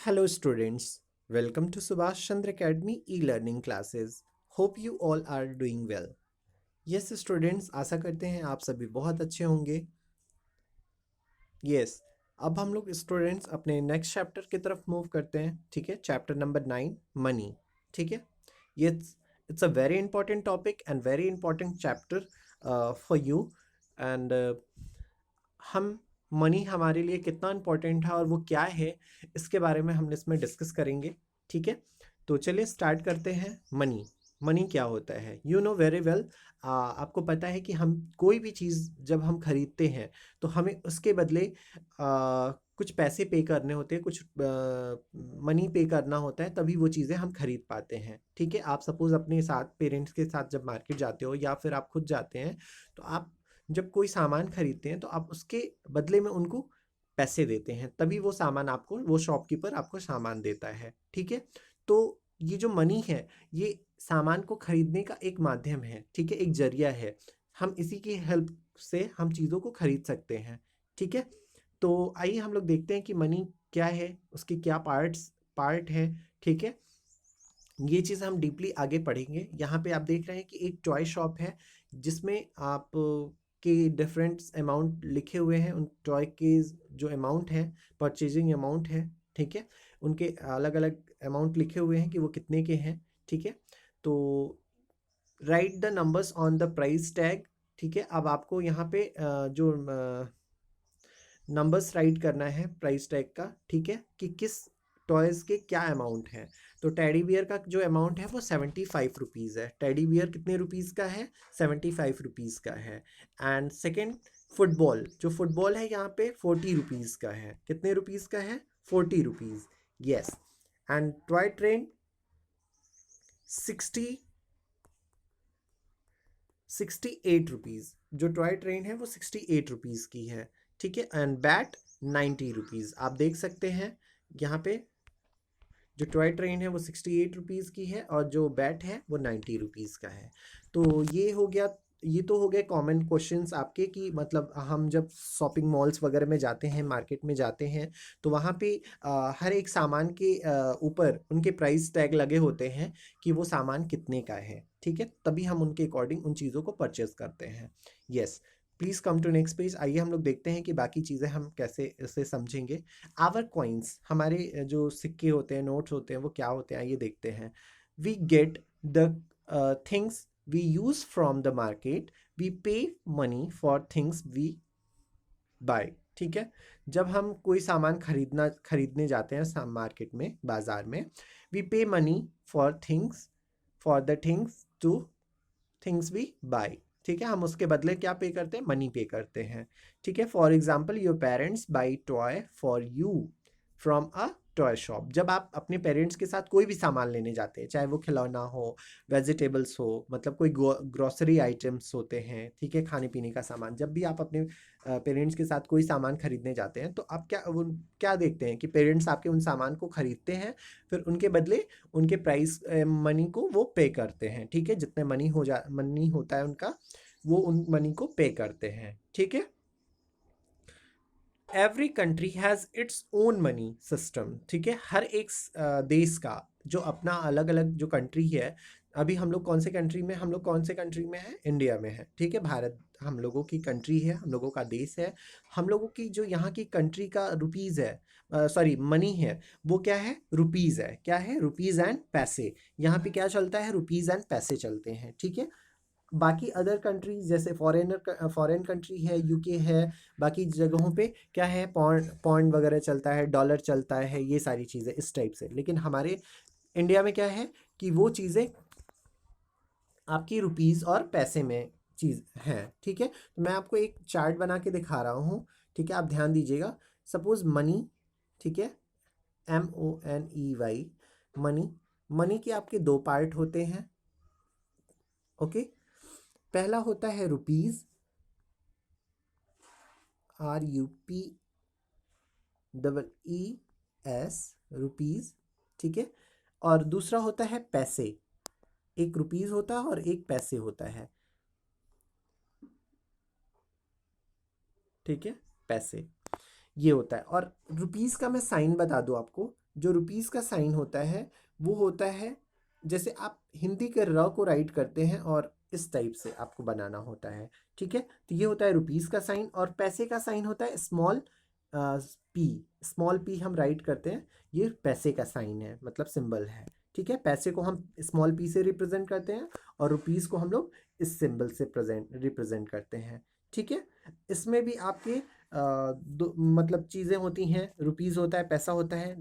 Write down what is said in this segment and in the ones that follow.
Hello students, welcome to Subhash Chandra Academy e-learning classes. Hope you all are doing well. Yes students, आशा करते हैं आप सभी बहुत अच्छे होंगे. Yes, अब हम लोग स्टूडेंट्स अपने नेक्स्ट चैप्टर की तरफ मूव करते हैं. ठीक है, चैप्टर नंबर 9 मनी. ठीक है, ये it's a very important topic and very important chapter for you. And हम मनी हमारे लिए कितना इम्पोर्टेंट है और वो क्या है, इसके बारे में हम इसमें डिस्कस करेंगे. ठीक है, तो चलिए स्टार्ट करते हैं. मनी मनी क्या होता है? You know very well. आपको पता है कि हम कोई भी चीज़ जब हम खरीदते हैं तो हमें उसके बदले कुछ पैसे पे करने होते हैं, कुछ मनी पे करना होता है, तभी वो चीज़ें हम खरीद पाते हैं. ठीक है, आप सपोज़ अपने साथ पेरेंट्स के साथ जब मार्केट जाते हो या फिर आप खुद जाते हैं, तो आप जब कोई सामान खरीदते हैं तो आप उसके बदले में उनको पैसे देते हैं, तभी वो सामान आपको, वो शॉपकीपर आपको सामान देता है. ठीक है, तो ये जो मनी है, ये सामान को खरीदने का एक माध्यम है. ठीक है, एक जरिया है. हम इसी की हेल्प से हम चीज़ों को खरीद सकते हैं. ठीक है, तो आइए हम लोग देखते हैं कि मनी क्या है, उसके क्या पार्ट है. ठीक है, ये चीज़ हम डीपली आगे पढ़ेंगे. यहाँ पे आप देख रहे हैं कि एक टॉय शॉप है जिसमें आप के डिफरेंट अमाउंट लिखे हुए हैं. उन टॉय के जो अमाउंट है, परचेजिंग अमाउंट है, ठीक है, उनके अलग अलग अमाउंट लिखे हुए हैं कि वो कितने के हैं. ठीक है, तो right the numbers on the price tag. ठीक है, अब आपको यहाँ पे जो नंबर्स राइट करना है प्राइस टैग का. ठीक है, कि किस टॉयज़ के क्या अमाउंट है. तो टेडी बियर का जो अमाउंट है वो 75 रुपीज़ है. टेडी बियर कितने रुपीज़ का है? 75 रुपीज़ का है. एंड सेकेंड, फुटबॉल, जो फुटबॉल है यहाँ पे 40 रुपीज़ का है. कितने रुपीज़ का है? 40 rupees. Yes. And toy train 68 rupees. जो टॉय ट्रेन है वो 68 रुपीज़ की है. ठीक है, एंड बैट 90 रुपीज़. आप देख सकते हैं यहाँ पे जो टॉय ट्रेन है वो 68 रुपीज़ की है और जो बैट है वो 90 रुपीज़ का है. तो ये हो गया. ये तो हो गए कॉमन क्वेश्चंस आपके, कि मतलब हम जब शॉपिंग मॉल्स वगैरह में जाते हैं, मार्केट में जाते हैं, तो वहाँ पे हर एक सामान के ऊपर उनके प्राइस टैग लगे होते हैं कि वो सामान कितने का है. ठीक है, तभी हम उनके अकॉर्डिंग उन चीज़ों को परचेस करते हैं. Yes, please come to next page. आइए हम लोग देखते हैं कि बाकी चीज़ें हम कैसे इसे समझेंगे. आवर कॉइन्स, हमारे जो सिक्के होते हैं, नोट्स होते हैं, वो क्या होते हैं ये देखते हैं. We get the things we use from the market. We pay money for things we buy. ठीक है, जब हम कोई सामान खरीदने जाते हैं मार्केट में, बाजार में, we pay money for things, for the things to things we buy. ठीक है, हम उसके बदले क्या पे करते हैं? मनी पे करते हैं. ठीक है, for example your parents by toy for you from a toy shop. जब आप अपने पेरेंट्स के साथ कोई भी सामान लेने जाते हैं, चाहे वो खिलौना हो, वेजिटेबल्स हो, मतलब कोई ग्रोसरी आइटम्स होते हैं, ठीक है, खाने पीने का सामान, जब भी आप अपने पेरेंट्स के साथ कोई सामान खरीदने जाते हैं, तो आप क्या देखते हैं कि पेरेंट्स आपके उन सामान को खरीदते हैं, फिर उनके बदले उनके प्राइस मनी को वो पे करते हैं. ठीक है, जितने मनी होता है उनका, वो उन मनी को पे करते हैं. ठीक है, every country has its own money system. ठीक है, हर एक देश का जो अपना अलग अलग जो कंट्री है. अभी हम लोग कौन से कंट्री में, हम लोग कौन से कंट्री में है? इंडिया में है. ठीक है, भारत हम लोगों की कंट्री है, हम लोगों का देश है. हम लोगों की जो यहाँ की कंट्री का रुपीज़ है, सॉरी मनी है, वो क्या है? रुपीज़ है. क्या है? रुपीज़ एंड पैसे. यहाँ पे क्या चलता है? रुपीज़ एंड पैसे चलते हैं. ठीक है, बाकी अदर कंट्रीज जैसे फॉरेन कंट्री है, यूके है, बाकी जगहों पे क्या है? पौंड वगैरह चलता है, डॉलर चलता है, ये सारी चीज़ें इस टाइप से. लेकिन हमारे इंडिया में क्या है कि वो चीज़ें आपकी रुपीज़ और पैसे में चीज़ है. ठीक है, तो मैं आपको एक चार्ट बना के दिखा रहा हूँ. ठीक है, आप ध्यान दीजिएगा. सपोज मनी, ठीक है, MONEY, मनी. मनी के आपके दो पार्ट होते हैं. ओके, पहला होता है रुपीज़, RUPEES, रुपीज़. ठीक है, और दूसरा होता है पैसे. एक रुपीज़ होता है और एक पैसे होता है. ठीक है, पैसे ये होता है. और रुपीज़ का मैं साइन बता दूं आपको. जो रुपीज़ का साइन होता है वो होता है, जैसे आप हिंदी के र को राइट करते हैं और इस टाइप से आपको बनाना होता है, ठीक है। तो ये होता है रुपीज़ का साइन, और पैसे का साइन होता है स्मॉल पी। स्मॉल पी हम राइट करते हैं, ये पैसे का साइन है, मतलब सिंबल है, ठीक है। पैसे को हम स्मॉल पी से रिप्रेजेंट करते हैं और रुपीज़ को हम लोग इस सिंबल से रिप्रेजेंट करते हैं, ठीक है। इसमें भी आपके दो मतलब चीज़ें होती हैं, रुपीज़ होता है, पैसा होता है,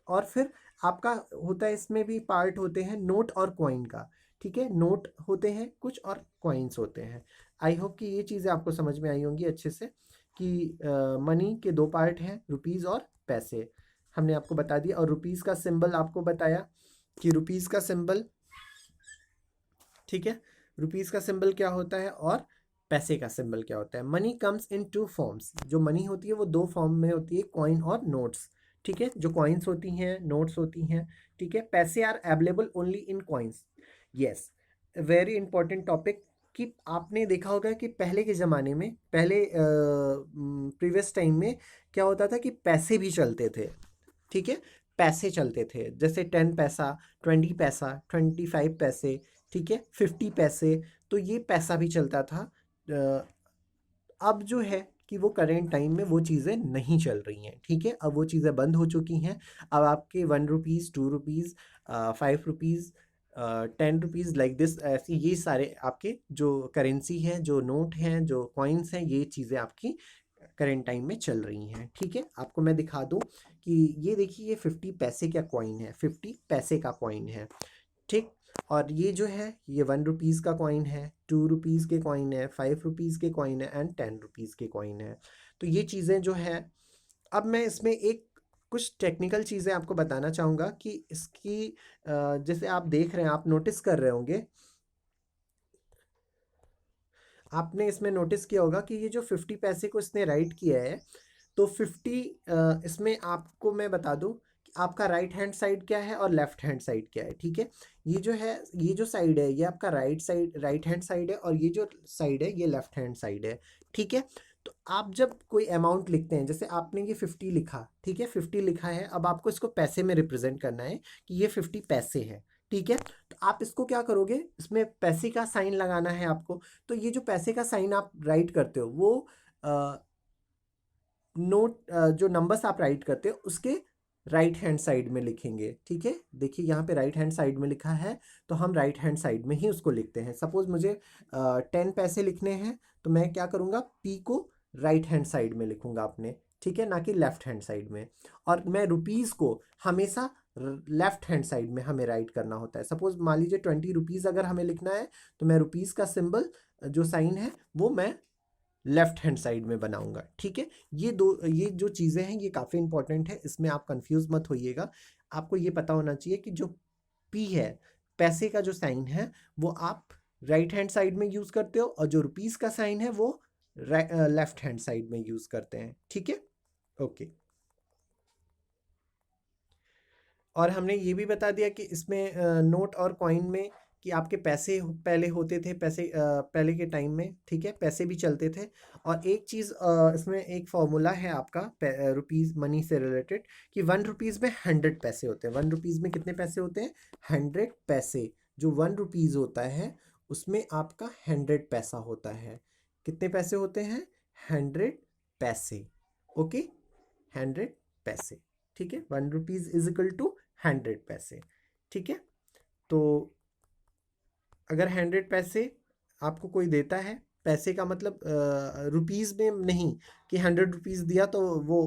और फिर आपका होता है, इसमें भी पार्ट होते हैं नोट और कॉइन का, ठीक है। नोट होते हैं कुछ और कॉइन्स होते हैं। आई होप कि ये चीज़ें आपको समझ में आई होंगी अच्छे से कि मनी के दो पार्ट हैं, रुपीज़ और पैसे, हमने आपको बता दिया। और रुपीज़ का सिंबल आपको बताया कि रुपीज़ का सिंबल, ठीक है, रुपीज़ का सिंबल क्या होता है और पैसे का सिंबल क्या होता है। Money comes in two forms, जो मनी होती है वो दो फॉर्म में होती है, कॉइन और नोट्स, ठीक है। जो कॉइन्स होती हैं, नोट्स होती हैं, ठीक है। पैसे are available only in coins. Yes, very important topic, कि आपने देखा होगा कि पहले के ज़माने में, पहले प्रीवियस टाइम में क्या होता था कि पैसे भी चलते थे, ठीक है। पैसे चलते थे, जैसे 10 पैसा, 20 पैसा, 25 पैसे, ठीक है, 50 पैसे, तो ये पैसा भी चलता था। अब जो है कि वो करेंट टाइम में वो चीज़ें नहीं चल रही हैं, ठीक है। अब वो चीज़ें बंद हो चुकी हैं। अब आपके 1 rupees, 2 rupees, 5 rupees, 10 rupees, like this, ऐसी ये सारे आपके जो करेंसी हैं, जो नोट हैं, जो कॉइन्स हैं, ये चीज़ें आपकी करेंट टाइम में चल रही हैं, ठीक है। आपको मैं दिखा दूं कि ये देखिए, ये 50 पैसे का कॉइन है, 50 पैसे का कॉइन है, ठीक। और ये जो है ये 1 रुपीज़ का कॉइन है, 2 रुपीज़ के कॉइन है, 5 रुपीज़ के कॉइन है एंड 10 रुपीज़ के कॉइन है। तो ये चीज़ें जो है, अब मैं इसमें एक कुछ टेक्निकल चीज़ें आपको बताना चाहूँगा कि इसकी जैसे आप देख रहे हैं, आप नोटिस कर रहे होंगे, आपने इसमें नोटिस किया होगा कि ये जो 50 पैसे को इसने राइट किया है, तो 50 इसमें आपको मैं बता दूं कि आपका राइट हैंड साइड क्या है और लेफ्ट हैंड साइड क्या है, ठीक है। ये जो है, ये जो साइड है ये आपका right side, right hand side है, और ये जो साइड है ये लेफ्ट हैंड साइड है, ठीक है। तो आप जब कोई अमाउंट लिखते हैं, जैसे आपने ये 50 लिखा, ठीक है, 50 लिखा है, अब आपको इसको पैसे में रिप्रेजेंट करना है कि ये 50 पैसे है, ठीक है। तो आप इसको क्या करोगे, इसमें पैसे का साइन लगाना है आपको। तो ये जो पैसे का साइन आप राइट करते हो, वो नोट जो नंबर्स आप राइट करते हो उसके राइट हैंड साइड में लिखेंगे, ठीक है। देखिए यहाँ पे राइट हैंड साइड में लिखा है, तो हम राइट हैंड साइड में ही उसको लिखते हैं। सपोज मुझे 10 पैसे लिखने हैं, तो मैं क्या करूँगा, पी को राइट हैंड साइड में लिखूंगा अपने, ठीक है, ना कि लेफ्ट हैंड साइड में। और मैं रुपीज़ को हमेशा लेफ्ट हैंड साइड में हमें राइट करना होता है। सपोज मान लीजिए 20 रुपीज़ अगर हमें लिखना है, तो मैं रुपीज़ का सिंबल जो साइन है वो मैं लेफ्ट हैंड साइड में बनाऊंगा, ठीक है। ये जो चीज़ें हैं ये काफ़ी इंपॉर्टेंट है, इसमें आप कंफ्यूज मत होइएगा। आपको ये पता होना चाहिए कि जो पी है, पैसे का जो साइन है, वो आप राइट हैंड साइड में यूज़ करते हो, और जो रुपीज़ का साइन है वो लेफ्ट हैंड साइड में यूज़ करते हैं, ठीक है, ओके। और हमने ये भी बता दिया कि इसमें नोट और कॉइन में कि आपके पैसे पहले होते थे, पैसे पहले के टाइम में, ठीक है, पैसे भी चलते थे। और एक चीज़ इसमें एक फॉर्मूला है आपका रुपीज़ मनी से रिलेटेड, कि 1 रुपीज़ में 100 पैसे होते हैं। 1 रुपीज़ में कितने पैसे होते हैं, 100 पैसे। जो 1 रुपीज़ होता है उसमें आपका 100 पैसा होता है। कितने पैसे होते हैं, 100 पैसे, ओके, 100 पैसे, ठीक है। 1 रुपीज़ इज इक्वल टू 100 पैसे, ठीक है। तो अगर 100 पैसे आपको कोई देता है, पैसे का मतलब रुपीज़ में नहीं कि 100 रुपीज़ दिया तो वो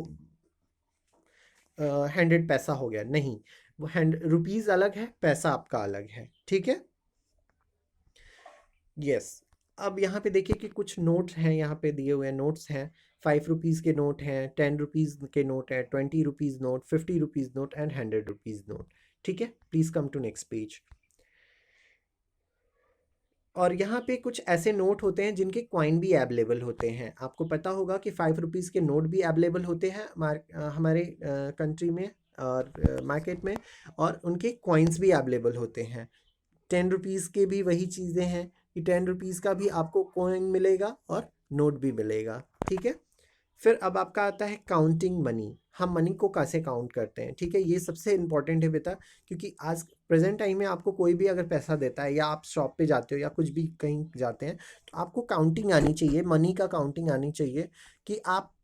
100 पैसा हो गया, नहीं, वो रुपीज़ अलग है, पैसा आपका अलग है, ठीक है। यस, अब यहाँ पे देखिए कि कुछ नोट्स हैं, यहाँ पे दिए हुए नोट्स हैं। 5 रुपीज़ के नोट हैं, 10 रुपीज़ के नोट हैं, 20 rupees note, 50 rupees note and 100 rupees note, ठीक है। Please come to next page. और यहाँ पे कुछ ऐसे नोट होते हैं जिनके कॉइन भी अवेलेबल होते हैं। आपको पता होगा कि 5 रुपीज़ के नोट भी अवेलेबल होते हैं हमारे कंट्री में और मार्केट में, और उनके कॉइन्स भी अवेलेबल होते हैं। 10 रुपीज़ के भी वही चीज़ें हैं कि 10 रुपीज़ का भी आपको कॉइन मिलेगा और नोट भी मिलेगा, ठीक है। फिर अब आपका आता है काउंटिंग मनी। हम मनी को कैसे काउंट करते हैं, ठीक है, ये सबसे इंपॉर्टेंट है बेटा, क्योंकि आज प्रेजेंट टाइम में आपको कोई भी अगर पैसा देता है या आप शॉप पे जाते हो या कुछ भी कहीं जाते हैं, तो आपको काउंटिंग आनी चाहिए, मनी का काउंटिंग आनी चाहिए कि आपको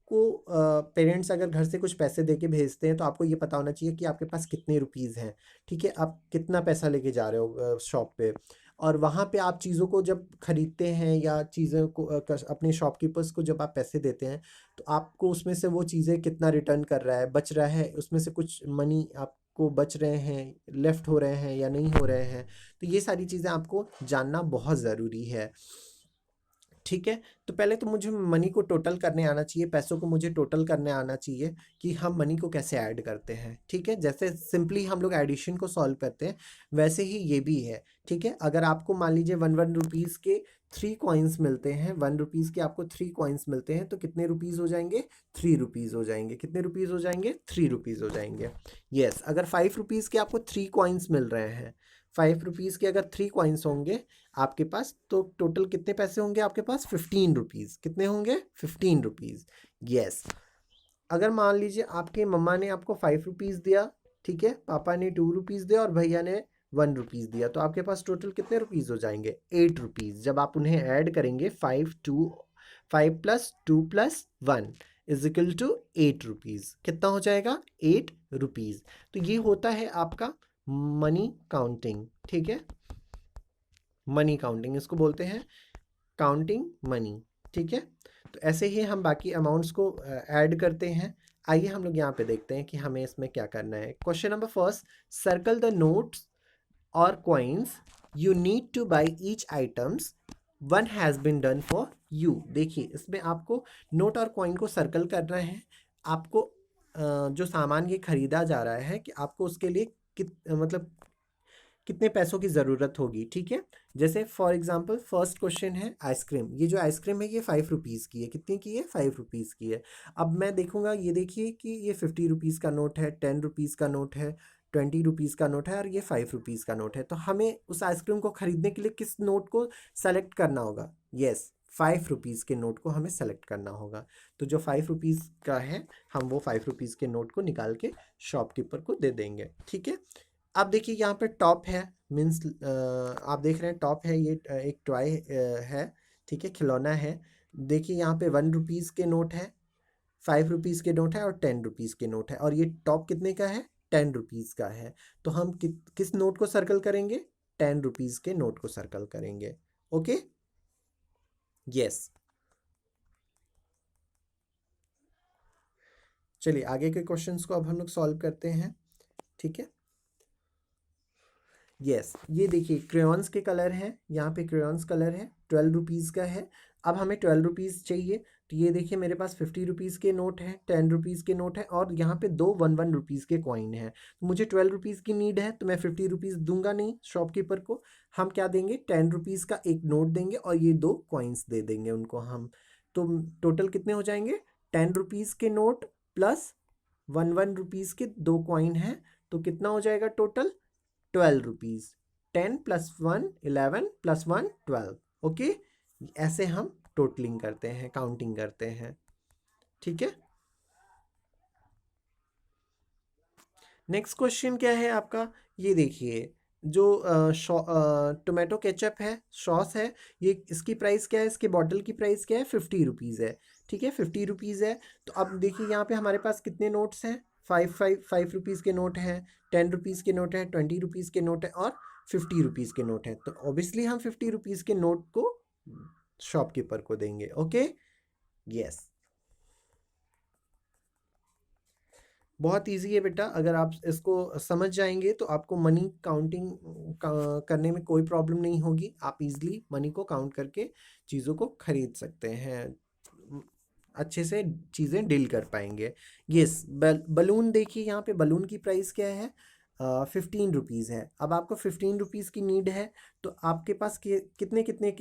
पेरेंट्स अगर घर से कुछ पैसे दे के भेजते हैं तो आपको ये पता होना चाहिए कि आपके पास कितने रुपीज़ हैं, ठीक है, आप कितना पैसा लेके जा रहे हो शॉप पे। और वहाँ पे आप चीज़ों को जब खरीदते हैं या चीज़ों को अपने शॉपकीपर्स को जब आप पैसे देते हैं, तो आपको उसमें से वो चीज़ें कितना रिटर्न कर रहा है, बच रहा है, उसमें से कुछ मनी आपको बच रहे हैं, लेफ्ट हो रहे हैं या नहीं हो रहे हैं, तो ये सारी चीज़ें आपको जानना बहुत ज़रूरी है, ठीक है। तो पहले तो मुझे मनी को टोटल करने आना चाहिए, पैसों को मुझे टोटल करने आना चाहिए कि हम मनी को कैसे ऐड करते हैं, ठीक है। जैसे सिंपली हम लोग एडिशन को सॉल्व करते हैं, वैसे ही ये भी है, ठीक है। अगर आपको मान लीजिए 1 1 रुपीज़ के 3 कॉइन्स मिलते हैं, 1 रुपीज़ के आपको 3 कॉइन्स मिलते हैं, तो कितने रुपीज़ हो जाएंगे? 3 रुपीज़ हो जाएंगे। कितने रुपीज़ हो जाएंगे? 3 रुपीज़ हो जाएंगे। यस, अगर 5 रुपीज़ के आपको 3 कॉइन्स मिल रहे हैं, 5 रुपीज़ के अगर 3 कॉइन्स होंगे आपके पास, तो टोटल कितने पैसे होंगे आपके पास? 15 रुपीज़। कितने होंगे? 15 रुपीज़। यस, अगर मान लीजिए आपके मम्मा ने आपको 5 रुपीज़ दिया, ठीक है, पापा ने 2 रुपीज़ दिया और भैया ने 1 रुपीज़ दिया, तो आपके पास टोटल कितने रुपीज़ हो जाएंगे? 8 रुपीज़। जब आप उन्हें ऐड करेंगे, 5 + 2 + 1 इज इक्वल टू 8 रुपीज़। कितना हो जाएगा? 8 रुपीज़। तो ये होता है आपका मनी काउंटिंग, ठीक है, मनी काउंटिंग इसको बोलते हैं, काउंटिंग मनी, ठीक है। तो ऐसे ही हम बाकी अमाउंट्स को ऐड करते हैं। आइए हम लोग यहाँ पे देखते हैं कि हमें इसमें क्या करना है। Question number first, circle the notes और coins you need to buy each items, one has been done for you. देखिए, इसमें आपको नोट और कॉइन को सर्कल करना है। आपको जो सामान ये खरीदा जा रहा है कि आपको उसके लिए मतलब कितने पैसों की ज़रूरत होगी, ठीक है। जैसे फॉर एग्जांपल फर्स्ट क्वेश्चन है आइसक्रीम। ये जो आइसक्रीम है ये 5 रुपीज़ की है। कितनी की है? 5 रुपीज़ की है। अब मैं देखूंगा, ये देखिए कि ये 50 रुपीज़ का नोट है, 10 रुपीज़ का नोट है, 20 रुपीज़ का नोट है और ये 5 रुपीज़ का नोट है। तो हमें उस आइसक्रीम को खरीदने के लिए किस नोट को सेलेक्ट करना होगा? यस, 5 रुपीज़ के नोट को हमें सेलेक्ट करना होगा। तो जो 5 रुपीज़ का है, हम वो 5 रुपीज़ के नोट को निकाल के शॉपकीपर को दे देंगे, ठीक है। अब देखिए यहाँ पे टॉप है, मीन्स आप देख रहे हैं टॉप है, ये एक टॉय है, ठीक है, खिलौना है। देखिए यहाँ पे 1 रुपीज़ के नोट है, 5 रुपीज़ के नोट है और 10 रुपीज़ के नोट है, और ये टॉप कितने का है? 10 रुपीज़ का है। तो हम किस नोट को सर्कल करेंगे? 10 रुपीज़ के नोट को सर्कल करेंगे। Okay, yes. चलिए आगे के क्वेश्चंस को अब हम लोग सॉल्व करते हैं, ठीक है। यस, ये देखिए क्रेयॉन्स के कलर हैं, यहाँ पे क्रेयॉन्स कलर है, 12 रुपीज़ का है। अब हमें 12 रुपीज़ चाहिए, तो ये देखिए मेरे पास 50 रुपीज़ के नोट हैं, 10 रुपीज़ के नोट हैं और यहाँ पे दो 1 1 रुपीज़ के कॉइन हैं। तो मुझे 12 रुपीज़ की नीड है, तो मैं 50 रुपीज़ दूंगा नहीं शॉपकीपर को। हम क्या देंगे? 10 रुपीज़ का एक नोट देंगे और ये दो कॉइन्स दे देंगे उनको हम। तो टोटल कितने हो जाएंगे? 10 रुपीज़ के नोट प्लस 1 1 रुपीज़ के दो कॉइन हैं, तो कितना हो जाएगा टोटल? 12 रुपीज़। 10 + 1 11 + 1 12। ओके, ऐसे हम टोटलिंग करते हैं, काउंटिंग करते हैं, ठीक है। नेक्स्ट क्वेश्चन क्या है आपका? ये देखिए, जो टोमेटो केचप है, सॉस है, ये इसकी प्राइस क्या है? इसके बॉटल की प्राइस क्या है? 50 रुपीज़ है, ठीक है, 50 रुपीज़ है। तो अब देखिए यहाँ पे हमारे पास कितने नोट्स हैं? 5 5 5 रुपीज़ के नोट हैं, 10 रुपीज़ के नोट हैं, 20 रुपीज़ के नोट हैं और 50 रुपीज़ के नोट हैं। तो ऑब्वियसली हम 50 रुपीज़ के नोट को शॉपकीपर को देंगे। ओके, यस, बहुत इजी है बेटा। अगर आप इसको समझ जाएंगे तो आपको मनी काउंटिंग करने में कोई प्रॉब्लम नहीं होगी। आप इजीली मनी को काउंट करके चीज़ों को खरीद सकते हैं, अच्छे से चीज़ें डील कर पाएंगे। यस, बलून देखिए, यहाँ पे बलून की प्राइस क्या है? 15 रुपीज़ है। अब आपको 15 रुपीज़ की नीड है, तो आपके पास कितने कितने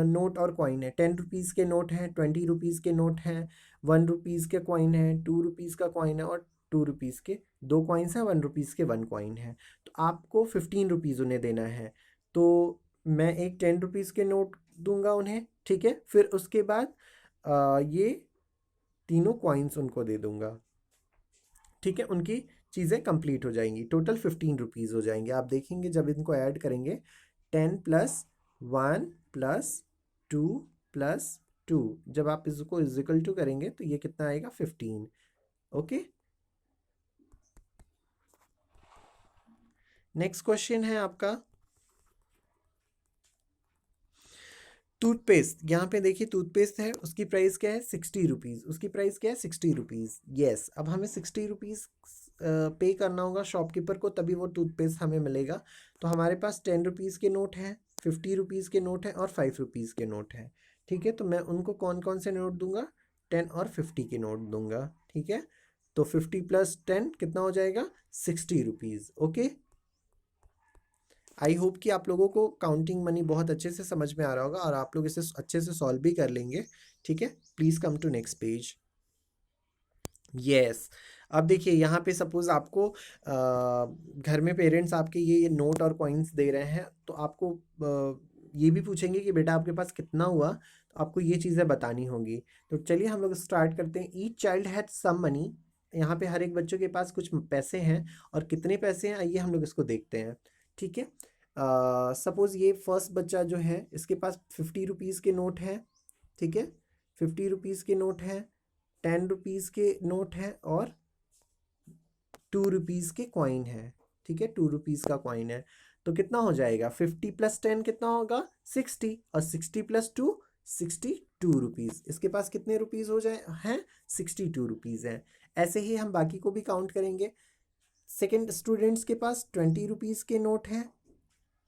नोट और कॉइन है? 10 रुपीज़ के नोट हैं, 20 रुपीज़ के नोट हैं, 1 रुपीज़ के कॉइन है, 2 रुपीज़ का कॉइन है और 2 रुपीज़ के दो कॉइन्स हैं, 1 रुपीज़ के 1 कॉइन है। तो आपको 15 रुपीज़ उन्हें देना है। तो मैं एक 10 रुपीज़ के नोट दूंगा उन्हें, ठीक है। फिर उसके बाद ये तीनों कॉइन्स उनको दे दूंगा, ठीक है। उनकी चीज़ें कंप्लीट हो जाएंगी, टोटल 15 रुपीज़ हो जाएंगे। आप देखेंगे जब इनको ऐड करेंगे, 10+1+2+2, जब आप इसको इजिकल टू करेंगे तो ये कितना आएगा, 15। ओके, नेक्स्ट क्वेश्चन है आपका टूथपेस्ट। यहाँ पे देखिए टूथपेस्ट है, उसकी प्राइस क्या है, 60 रुपीज़। उसकी प्राइस क्या है, 60 रुपीज़। यस, अब हमें 60 रुपीज़ पे करना होगा शॉपकीपर को, तभी वो टूथपेस्ट हमें मिलेगा। तो हमारे पास 10 रुपीज़ के नोट हैं, 50 रुपीज़ के नोट हैं और 5 रुपीज़ के नोट हैं, ठीक है। तो मैं उनको कौन कौन से नोट दूंगा, 10 और 50 के नोट दूंगा, ठीक है। तो 50 + 10 कितना हो जाएगा, 60 रुपीज़। ओके, आई होप कि आप लोगों को काउंटिंग मनी बहुत अच्छे से समझ में आ रहा होगा और आप लोग इसे अच्छे से सॉल्व भी कर लेंगे, ठीक है। Please come to next page. Yes, अब देखिए यहाँ पे सपोज आपको घर में पेरेंट्स आपके ये नोट और कॉइन्स दे रहे हैं, तो आपको ये भी पूछेंगे कि बेटा आपके पास कितना हुआ, तो आपको ये चीज़ें बतानी होंगी। तो चलिए हम लोग स्टार्ट करते हैं। Each child had some money, यहाँ पे हर एक बच्चों के पास कुछ पैसे हैं, और कितने पैसे हैं आइए हम लोग इसको देखते हैं, ठीक है। सपोज ये फर्स्ट बच्चा जो है, इसके पास 50 रुपीज़ के नोट हैं, ठीक है। 50 रुपीज़ के नोट हैं, 10 रुपीज़ के नोट हैं और 2 रुपीज़ के कॉइन है, ठीक है। 2 रुपीज़ का कॉइन है, तो कितना हो जाएगा, 50 + 10 कितना होगा, 60, और 60 + 2 62 रुपीज़। इसके पास कितने रुपीज़ हो जाए हैं, 62 रुपीज़ हैं। ऐसे ही हम बाकी को भी काउंट करेंगे। सेकेंड स्टूडेंट्स के पास 20 रुपीज़ के नोट हैं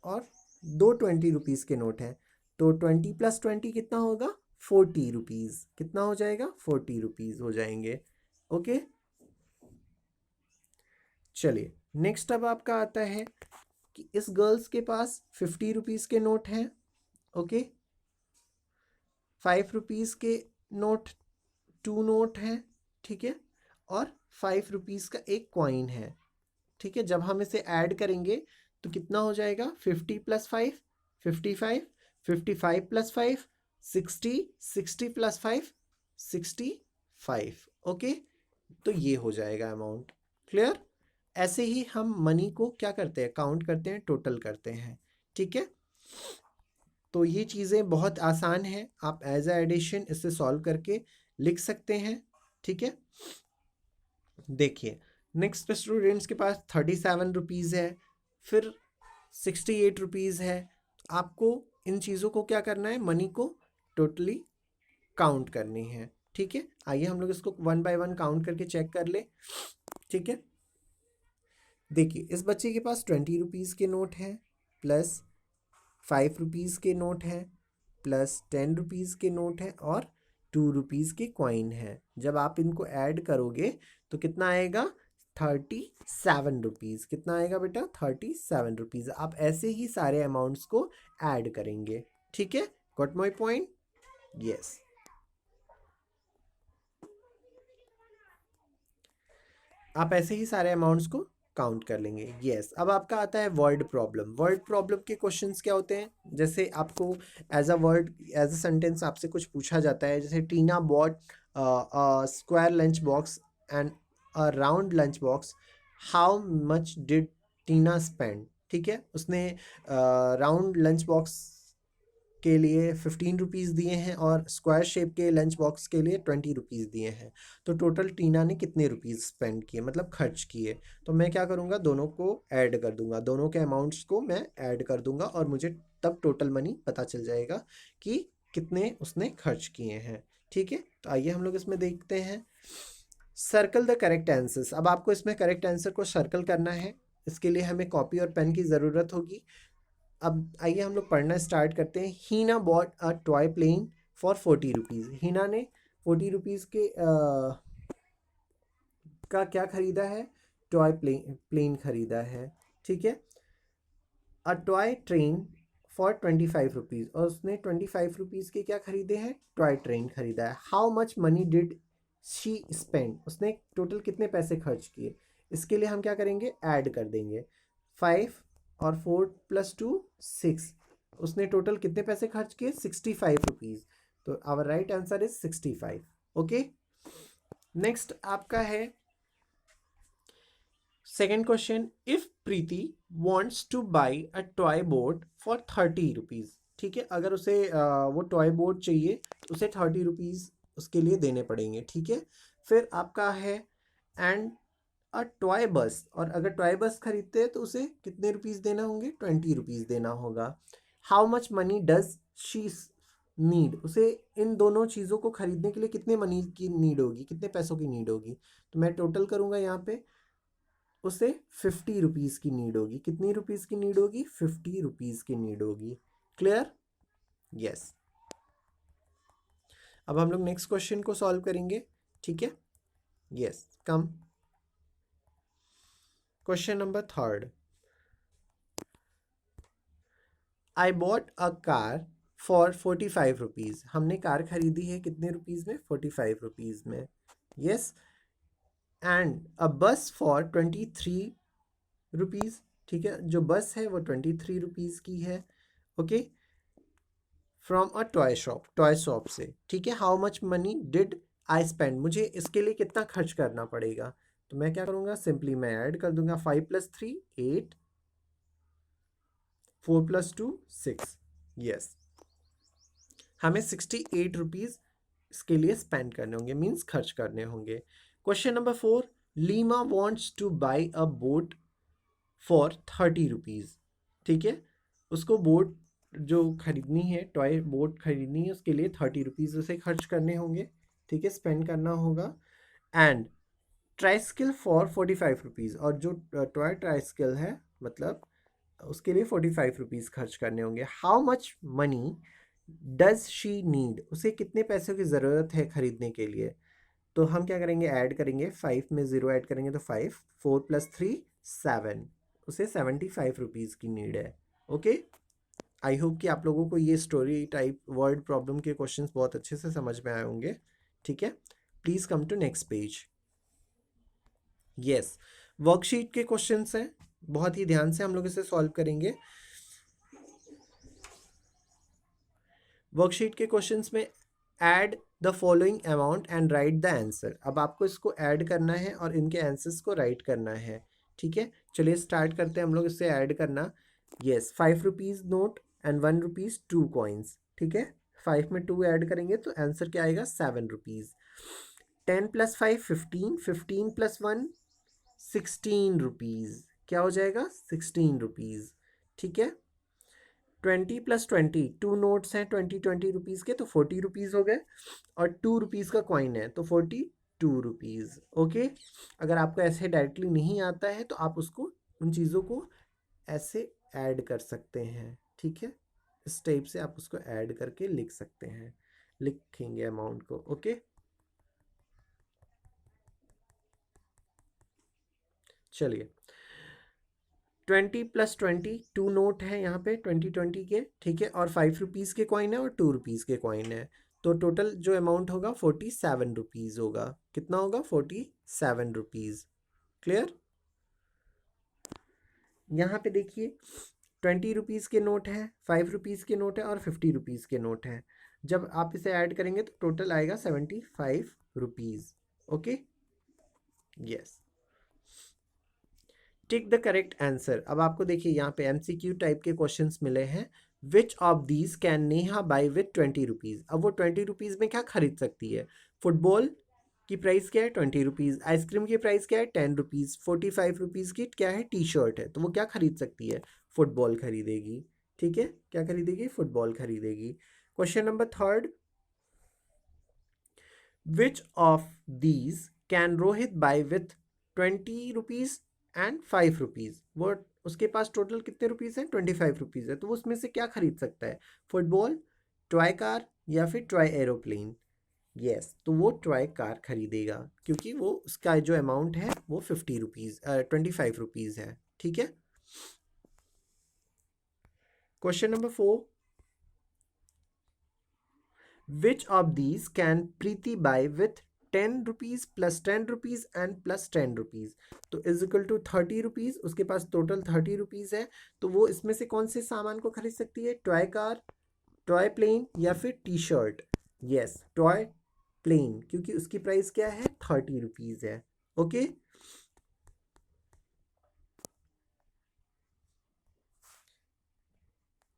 और 2 20 रुपीज़ के नोट हैं, तो 20 + 20 कितना होगा, 40 रुपीज़। कितना हो जाएगा, 40 रुपीज़ हो जाएंगे। ओके, चलिए नेक्स्ट अब आपका आता है कि इस गर्ल्स के पास 50 रुपीज़ के नोट हैं, ओके। 5 रुपीज़ के नोट, 2 नोट हैं, ठीक है, और 5 रुपीज़ का एक कॉइन है, ठीक है। जब हम इसे ऐड करेंगे तो कितना हो जाएगा, 50 + 5 55, 55 + 5 60, 60 + 5 65। ओके, तो ये हो जाएगा अमाउंट। क्लियर। ऐसे ही हम मनी को क्या करते हैं, काउंट करते हैं, टोटल करते हैं, ठीक है। तो ये चीज़ें बहुत आसान हैं, आप एज अ एडिशन इसे सॉल्व करके लिख सकते हैं, ठीक है। देखिए नेक्स्ट स्टूडेंट्स के पास 37 रुपीज़ है, फिर 68 रुपीज़ है। आपको इन चीज़ों को क्या करना है, मनी को टोटली काउंट करनी है, ठीक है। आइए हम लोग इसको 1 बाय 1 काउंट करके चेक कर ले, ठीक है। देखिए इस बच्चे के पास 20 रुपीज़ के नोट हैं, प्लस 5 रुपीज़ के नोट हैं, प्लस 10 रुपीज़ के नोट हैं और 2 रुपीज़ के कॉइन है। जब आप इनको ऐड करोगे तो कितना आएगा, 37 रुपीज़। कितना आएगा बेटा, 37 रुपीज़। आप ऐसे ही सारे अमाउंट्स को ऐड करेंगे, ठीक है। Got my point, yes. आप ऐसे ही सारे अमाउंट्स को काउंट कर लेंगे, यस। अब आपका आता है वर्ड प्रॉब्लम। वर्ड प्रॉब्लम के क्वेश्चंस क्या होते हैं, जैसे आपको as a word, as a sentence आपसे कुछ पूछा जाता है, जैसे Tina bought square lunch box and a round lunch box, how much did Tina spend, ठीक है। उसने राउंड लंच बॉक्स के लिए 15 रुपीज़ दिए हैं और स्क्वायर शेप के लंच बॉक्स के लिए 20 रुपीज़ दिए हैं। तो टोटल टीना ने कितने रुपीज़ स्पेंड किए, मतलब खर्च किए। तो मैं क्या करूँगा, दोनों को ऐड कर दूंगा, दोनों के अमाउंट्स को मैं ऐड कर दूंगा और मुझे तब टोटल मनी पता चल जाएगा कि कितने उसने खर्च किए हैं, ठीक है। तो आइए हम लोग इसमें देखते हैं। Circle the correct answers. अब आपको इसमें करेक्ट आंसर को सर्कल करना है, इसके लिए हमें कॉपी और पेन की ज़रूरत होगी। अब आइए हम लोग पढ़ना स्टार्ट करते हैं। Hina bought a toy plane for 40 rupees. Hina ने 40 रुपीज़ के का क्या खरीदा है, टॉय प्लेन खरीदा है, ठीक है। A toy train for 25 rupees, और उसने 25 रुपीज़ के क्या खरीदे हैं, टॉय ट्रेन खरीदा है। How much money did she spend, उसने टोटल कितने पैसे खर्च किए। इसके लिए हम क्या करेंगे, ऐड कर देंगे। 5 और 4 + 2 6, उसने टोटल कितने पैसे खर्च किए, 65 रुपीज़। तो our right answer is 65। Okay, next आपका है second question, if Preeti wants to buy a toy boat for 30 rupees. ठीक है, अगर उसे वो टॉय बोट चाहिए तो उसे 30 रुपीज़ उसके लिए देने पड़ेंगे। ठीक है, फिर आपका है एंड अ टॉय बस, और अगर टॉय बस खरीदते हैं तो उसे कितने रुपीज़ देना होंगे, 20 रुपीज़ देना होगा। How much money does she need, उसे इन दोनों चीज़ों को खरीदने के लिए कितने मनी की नीड होगी, कितने पैसों की नीड होगी। तो मैं टोटल करूँगा यहाँ पे, उसे 50 रुपीज़ की नीड होगी। कितनी रुपीज़ की नीड होगी, 50 रुपीज़ की नीड होगी। क्लियर? यस। अब हम लोग नेक्स्ट क्वेश्चन को सॉल्व करेंगे। ठीक है, yes, come. Question number third, I bought a car for 45 rupees. हमने कार खरीदी है कितने रुपीज़ में, 45 रुपीज़ में। यस, एंड अ बस फॉर 23 रुपीज़। ठीक है, जो बस है वो 23 रुपीज़ की है। Okay, from a toy shop से। ठीक है, how much money did I spend, मुझे इसके लिए कितना खर्च करना पड़ेगा। तो मैं क्या करूँगा, सिंपली मैं ऐड कर दूंगा, 5 + 3 8, 4 + 2 6। यस, हमें 68 रुपीज़ इसके लिए स्पेंड करने होंगे, मीन्स खर्च करने होंगे। Question number 4, Lima wants to buy a boat for 30 rupees. ठीक है, उसको बोट जो खरीदनी है, टॉय बोट खरीदनी है, उसके लिए 30 रुपीज़ उसे खर्च करने होंगे। ठीक है, स्पेंड करना होगा। एंड ट्राइस्किल फॉर 45 रुपीज़, और जो टॉय ट्राइस्किल है मतलब उसके लिए 45 रुपीज़ खर्च करने होंगे। How much money does she need, उसे कितने पैसों की ज़रूरत है खरीदने के लिए। तो हम क्या करेंगे, ऐड करेंगे, 5 में 0 ऐड करेंगे तो 5, 4 + 3 7, उसे 75 रुपीज़ की नीड है। ओके, आई होप कि आप लोगों को ये स्टोरी टाइप वर्ड प्रॉब्लम के क्वेश्चंस बहुत अच्छे से समझ में आए होंगे। ठीक है, please come to next page. Yes, worksheet के क्वेश्चंस हैं, बहुत ही ध्यान से हम लोग इसे सॉल्व करेंगे। वर्कशीट के क्वेश्चंस में add the following amount and right the answer. अब आपको इसको ऐड करना है और इनके आंसर्स को राइट करना है। ठीक है, चलिए स्टार्ट करते हैं हम लोग इससे ऐड करना। Yes, 5 rupees note and 1 rupees 2 coins. ठीक है, 5 में 2 ऐड करेंगे तो आंसर क्या आएगा, 7 रुपीज़। 10 + 5 15, 15 + 1 16 रुपीज़, क्या हो जाएगा, 16 रुपीज़। ठीक है, 20 + 20, 2 नोट्स हैं 20 रुपीज़ के, तो 40 रुपीज़ हो गए, और 2 रुपीज़ का कॉइन है तो 42 रुपीज़। ओके, अगर आपको ऐसे डायरेक्टली नहीं आता है तो आप उसको, उन चीज़ों को ऐसे ऐड कर सकते हैं। ठीक है, इस टाइप से आप उसको ऐड करके लिख सकते हैं, लिखेंगे अमाउंट को। ओके, चलिए, 20 + 20, 2 नोट है यहाँ पे 20 के। ठीक है, और 5 रुपीज़ के कॉइन है और 2 रुपीज़ के कॉइन है, तो टोटल जो अमाउंट होगा 47 रुपीज़ होगा। कितना होगा, 47 रुपीज़। क्लियर? यहाँ पे देखिए, 20 रुपीज़ के नोट है, 5 रुपीज़ के नोट है और 50 रुपीज़ के नोट है। जब आप इसे ऐड करेंगे तो टोटल आएगा 75 rupees. Okay, yes, tick the correct answer. अब आपको देखिए यहाँ पे MCQ टाइप के क्वेश्चंस मिले हैं। विच of these can Neha by with 20 rupees. अब वो 20 रुपीज़ में क्या खरीद सकती है, फुटबॉल की प्राइस क्या है, 20 रुपीज़। आइसक्रीम की प्राइस क्या है, 10 रुपीज़। 45 रुपीज़ की क्या है, टी शर्ट है, तो वो क्या खरीद सकती है, फुटबॉल खरीदेगी। ठीक है, क्या खरीदेगी, फुटबॉल खरीदेगी। Question number third, which of these can Rohit by with 20 rupees and 5 rupees. वो उसके पास टोटल कितने रुपीज़ हैं, 25 रुपीज़ है, तो वो उसमें से क्या खरीद सकता है, फुटबॉल, टॉय कार या फिर टॉय एरोप्लेन। यस, तो वो टॉय कार खरीदेगा, क्योंकि वो उसका जो अमाउंट है वो 50 रुपीज़ 25 रुपीज़ है। ठीक है, question number 4, which of these can Preeti buy with 10 rupees + 10 rupees and +10 rupees. तो इज इक्वल टू 30 रुपीज़, उसके पास टोटल 30 रुपीज़ है, तो वो इसमें से कौन से सामान को खरीद सकती है, टॉय कार, टॉय प्लेन या फिर T shirt. Yes, toy plane, क्योंकि उसकी प्राइस क्या है, 30 रुपीज़ है। Okay,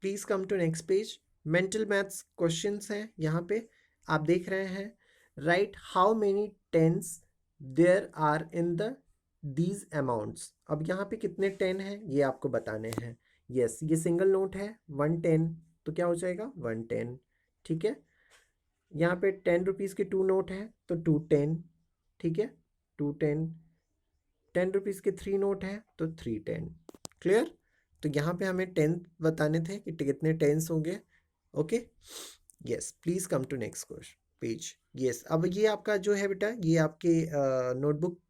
please come to next page. Mental maths questions हैं यहाँ पे, आप देख रहे हैं। Right how many tens there are in the these amounts. अब यहाँ पे कितने 10 हैं ये आपको बताने हैं। यस, ये सिंगल नोट है 110, तो क्या हो जाएगा 110। ठीक है, यहाँ पे 10 रुपीज़ के 2 नोट हैं तो 210। ठीक है, 210। 10 रुपीज़ के 3 नोट हैं तो 310। क्लियर। तो यहाँ पे हमें 10 बताने थे कि कितने टेंस होंगे। Okay, yes, please come to next question page. Yes, अब ये आपका जो है बेटा, ये आपके नोटबुक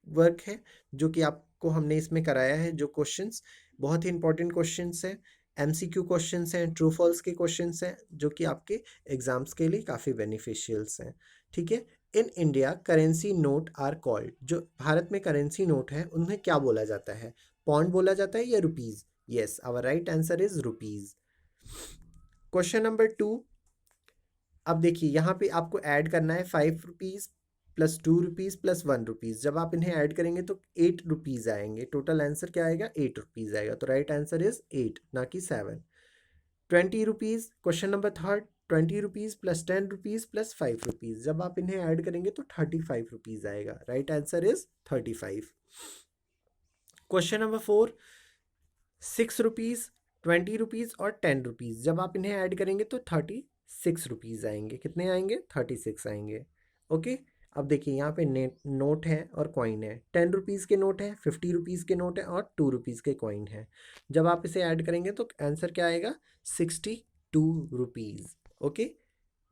वर्क है जो कि आपको हमने इसमें कराया है। जो क्वेश्चंस बहुत ही इंपॉर्टेंट क्वेश्चंस हैं, एमसीक्यू क्वेश्चंस हैं, ट्रू फॉल्स के क्वेश्चंस हैं, जो कि आपके एग्जाम्स के लिए काफ़ी बेनिफिशियल्स हैं। ठीक है, in India currency note are called. जो भारत में करेंसी नोट है उन्हें क्या बोला जाता है, पॉन्ड बोला जाता है या rupees. Yes, our right answer is rupees. Question number 2, अब देखिए यहाँ पे आपको ऐड करना है 5 rupees plus 2 rupees plus 1 rupees. जब आप इन्हें ऐड करेंगे तो 8 रुपीज़ आएंगे। टोटल आंसर क्या आएगा, 8 रुपीज़ आएगा। तो राइट आंसर इज 8, ना कि 7। 20 rupees, question number 3, 20 rupees plus 10 rupees plus 5 rupees. जब आप इन्हें ऐड करेंगे तो 35 रुपीज़ आएगा। Right answer is 35। Question number 4, 6 rupees, 20 rupees और 10 रुपीज़। जब आप इन्हें ऐड करेंगे तो 36 रुपीज़ आएंगे। कितने आएंगे, 36 आएंगे। ओके, अब देखिए यहाँ पे नोट है और कॉइन है। 10 रुपीज़ के नोट है, 50 रुपीज़ के नोट है और 2 रुपीज़ के कॉइन है। जब आप इसे ऐड करेंगे तो आंसर क्या आएगा, 62 rupees. Okay,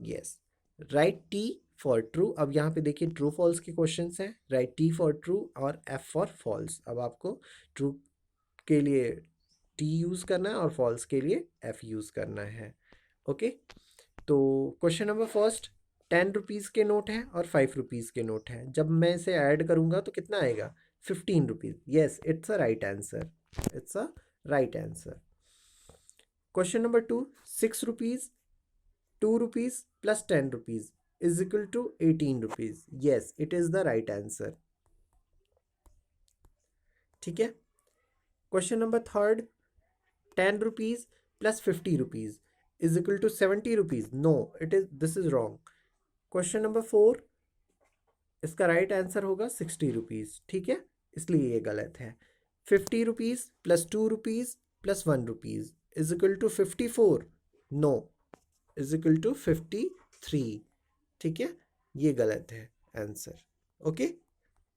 yes, right T for true. अब यहाँ पे देखिए ट्रू फॉल्स के क्वेश्चंस हैं। राइट टी फॉर ट्रू और एफ फॉर फॉल्स। अब आपको ट्रू के लिए टी यूज़ करना है और फॉल्स के लिए एफ यूज़ करना है। ओके, तो क्वेश्चन नंबर फर्स्ट, 10 रुपीज़ के नोट हैं और 5 रुपीज़ के नोट हैं। जब मैं इसे ऐड करूँगा तो कितना आएगा, 15 rupees. Yes, it's a right answer, it's a right answer. Question number 2, 6 rupees, 2 rupees plus 10 rupees is equal to 18 rupees. Yes, it is the right answer. ठीक है, question number third, 10 rupees plus 50 rupees is equal to 70 rupees. No, it is, this is wrong. Question number 4, इसका right answer होगा 60 rupees. ठीक है, इसलिए ये गलत है। 50 rupees plus 2 rupees plus 1 rupees is equal to 54। No, is equal to 53। ठीक है, ये गलत है आंसर। ओके,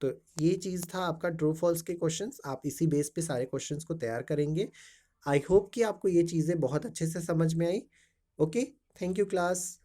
तो ये चीज़ था आपका ट्रू फॉल्स के क्वेश्चंस। आप इसी बेस पे सारे क्वेश्चंस को तैयार करेंगे। आई होप कि आपको ये चीज़ें बहुत अच्छे से समझ में आई। Okay, thank you class.